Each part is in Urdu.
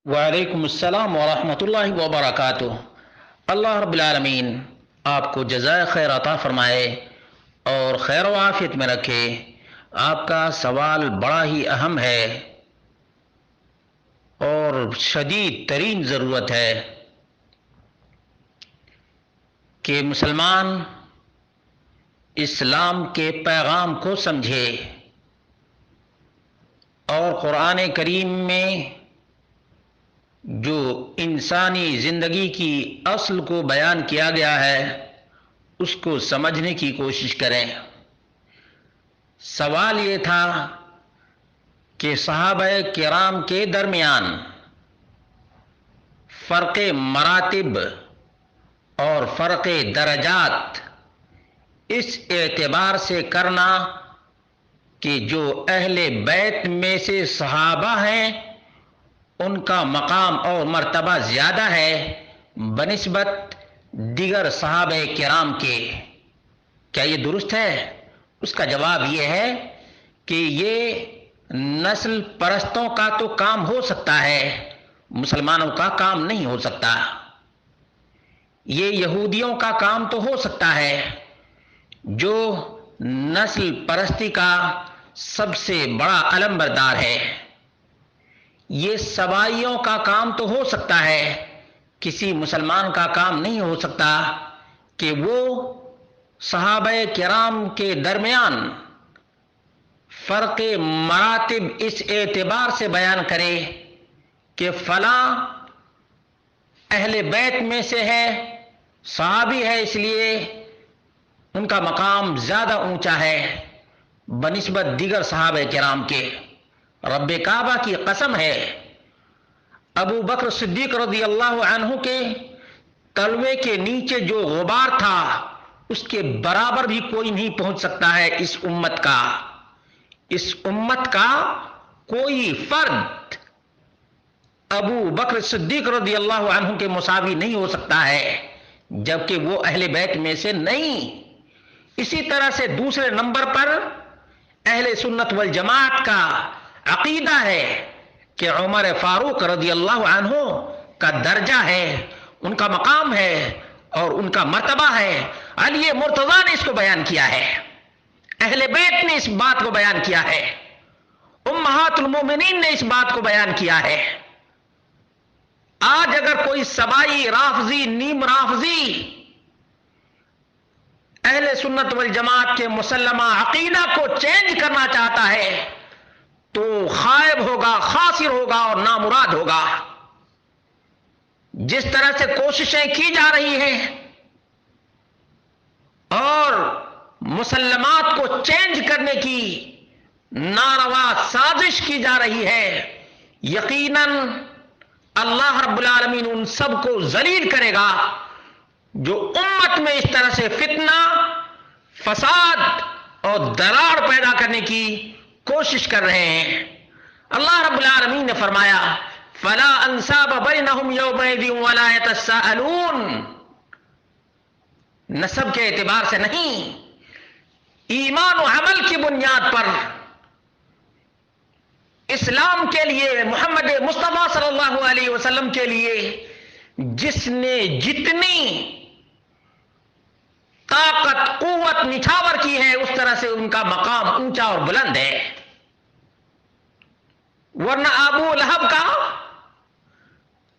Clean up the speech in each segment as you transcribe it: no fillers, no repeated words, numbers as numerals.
وعلیکم السلام ورحمۃ اللہ وبرکاتہ۔ اللہ رب العالمین آپ کو جزائے خیر عطا فرمائے اور خیر و عافیت میں رکھے۔ آپ کا سوال بڑا ہی اہم ہے اور شدید ترین ضرورت ہے کہ مسلمان اسلام کے پیغام کو سمجھے اور قرآن کریم میں جو انسانی زندگی کی اصل کو بیان کیا گیا ہے اس کو سمجھنے کی کوشش کریں۔ سوال یہ تھا کہ صحابہ کرام کے درمیان فرق مراتب اور فرق درجات اس اعتبار سے کرنا کہ جو اہل بیت میں سے صحابہ ہیں ان کا مقام اور مرتبہ زیادہ ہے بنسبت دیگر صحابہ کرام کے۔ کیا یہ درست ہے؟ اس کا جواب یہ ہے کہ یہ نسل پرستوں کا تو کام ہو سکتا ہے، مسلمانوں کا کام نہیں ہو سکتا۔ یہ یہودیوں کا کام تو ہو سکتا ہے جو نسل پرستی کا سب سے بڑا علم بردار ہے۔ یہ سبائیوں کا کام تو ہو سکتا ہے، کسی مسلمان کا کام نہیں ہو سکتا کہ وہ صحابہ کرام کے درمیان فرق مراتب اس اعتبار سے بیان کرے کہ فلاں اہل بیت میں سے ہے، صحابی ہے، اس لیے ان کا مقام زیادہ اونچا ہے بنسبت دیگر صحابہ کرام کے۔ رب کعبہ کی قسم ہے، ابو بکر صدیق رضی اللہ عنہ کے تلوے کے نیچے جو غبار تھا اس کے برابر بھی کوئی نہیں پہنچ سکتا ہے اس امت کا کوئی فرد ابو بکر صدیق رضی اللہ عنہ کے مساوی نہیں ہو سکتا ہے جبکہ وہ اہل بیت میں سے نہیں۔ اسی طرح سے دوسرے نمبر پر اہل سنت والجماعت کا عقیدہ ہے کہ عمر فاروق رضی اللہ عنہ کا درجہ ہے، ان کا مقام ہے اور ان کا مرتبہ ہے۔ علی مرتضیٰ نے اس کو بیان کیا ہے، اہل بیت نے اس بات کو بیان کیا ہے، امہات المومنین نے اس بات کو بیان کیا ہے۔ آج اگر کوئی سبائی رافضی نیم رافضی اہل سنت والجماعت کے مسلمہ عقیدہ کو چینج کرنا چاہتا ہے تو خائب ہوگا، خاسر ہوگا اور نامراد ہوگا۔ جس طرح سے کوششیں کی جا رہی ہیں اور مسلمات کو چینج کرنے کی ناروا سازش کی جا رہی ہے، یقیناً اللہ رب العالمین ان سب کو ذلیل کرے گا جو امت میں اس طرح سے فتنہ، فساد اور دراڑ پیدا کرنے کی کوشش کر رہے ہیں۔ اللہ رب العالمین نے فرمایا فَلَا أَنْسَابَ بَيْنَهُمْ يَوْمَئِذٍ وَلَا يَتَسَاءَلُونَ، نسب کے اعتبار سے نہیں، ایمان و عمل کی بنیاد پر اسلام کے لیے، محمد مصطفیٰ صلی اللہ علیہ وسلم کے لیے جس نے جتنی طاقت قوت نچھاور کی ہے اس طرح سے ان کا مقام اونچا اور بلند ہے۔ ورنہ ابو لہب کا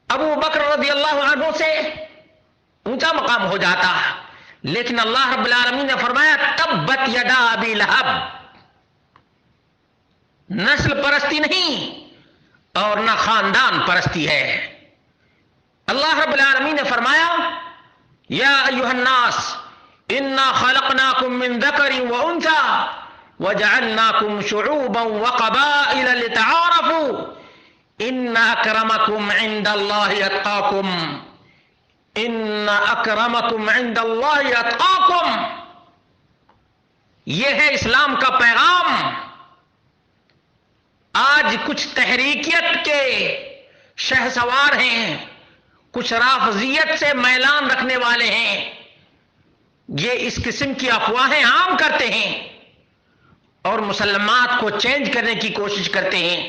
ابو بکر رضی اللہ عنہ سے اونچا مقام ہو جاتا، لیکن اللہ رب العالمین نے فرمایا تبت یدا ابی لہب، نسل پرستی نہیں اور نہ خاندان پرستی ہے۔ اللہ رب العالمین نے فرمایا یا ایھا الناس انا خلقناکم من ذکر وانثى وجعلناکم شعوبا وقبائل لتعارفوا ان اکرمکم عند اللہ اتقاکم، ان اکرمکم عند اللہ اتقاکم۔ یہ ہے اسلام کا پیغام۔ آج کچھ تحریکیت کے شہسوار ہیں، کچھ رافضیت سے میلان رکھنے والے ہیں، یہ اس قسم کی افواہیں عام کرتے ہیں اور مسلمات کو چینج کرنے کی کوشش کرتے ہیں۔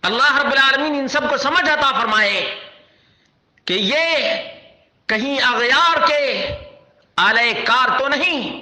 اللہ رب العالمین ان سب کو سمجھ عطا فرمائے کہ یہ کہیں اغیار کے آلہ کار تو نہیں،